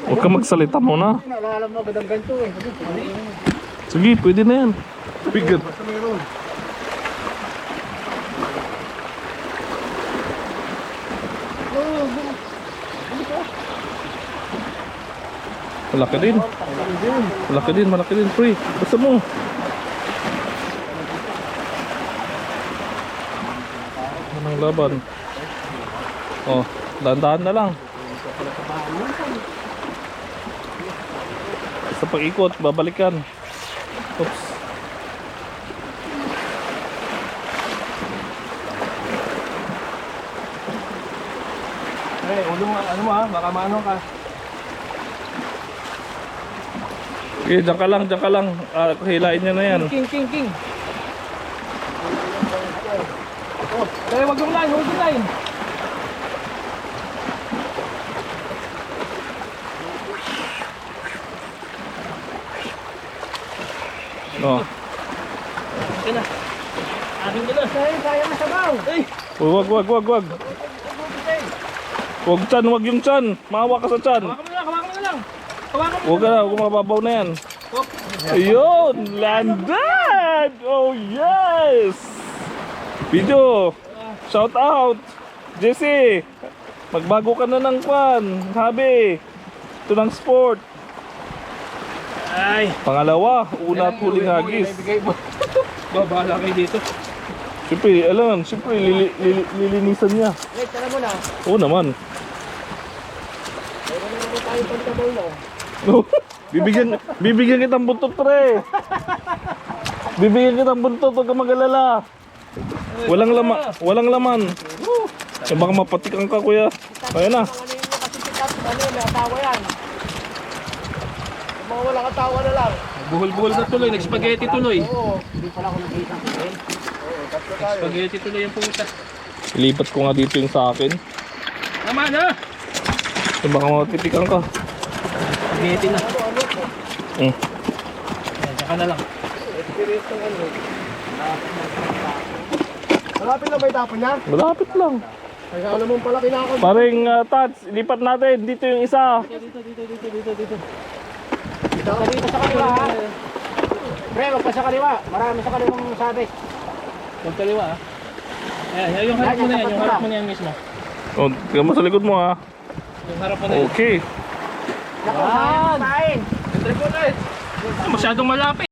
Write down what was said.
Huwag ka magsalita muna. Alam mo agad ang ganito eh. Sige, pwede na yan. Bigat. Basta mayroon. Malaki din. Malaki din, pre. Basta mo. Anong laban? Oh, dahan-dahan na lang. Sa pag-ikot, babalikan. Oops. Eh, ano mo ha? Baka maano ka. Okay, dyan ka lang. Hilain niya na yan. King. Oh, dahil wag yung line. Oh. Okay na. Akin nila. Sayang na sabaw. Eh. Wag. Wag yung chan. Maawa ka sa chan. Hawakan mo na lang. Huwag ka na, huwag mababaw na yan. Ayun, landed! Oh yes! Video, shout out! Jesse, magbago ka na ng pan. Habi, ito ng sport. Ay. Pangalawa, una at huling hagis. Babala kayo dito. Siyempre, lilinisan niya. Wait, tala mo na. Oo naman. Meron naman tayo pagkabaw na. Bibigyan kitang buntot, pre. Bibigyan kitang buntot, huwag kang mag-alala. Walang laman. Eh baka mapatikan ka, kuya. Ayan na. Ano may asawa yan. Mga walang asawa na lang. Buhol-buhol na tuloy, nag-spaghetti tuloy. Oo, hindi pala ako nakita. Spaghetti tuloy yung puta. Ilipat ko nga dito yung sa akin. Tama na! Eh baka mapatikan ka. Spaghetti na. Mm. Saka na lang. Experience ng ano. Malapit na ba itapon niya? Malapit lang. Kaya alam mo pala kinakon. Paring Tats, lipat natin. Dito yung isa. Dito sa kaliwa ha. Pre, wag pa sa kaliwa. Marami sa kaliwang sabi. Huwag kaliwa ah. Ayan, yung harap mo na yan. Yung harap mo na yan mismo. Oh, tingnan mo sa likod mo, ha. Yung harap mo na yan. Okay. Naku, sayang. Masyadong malapit.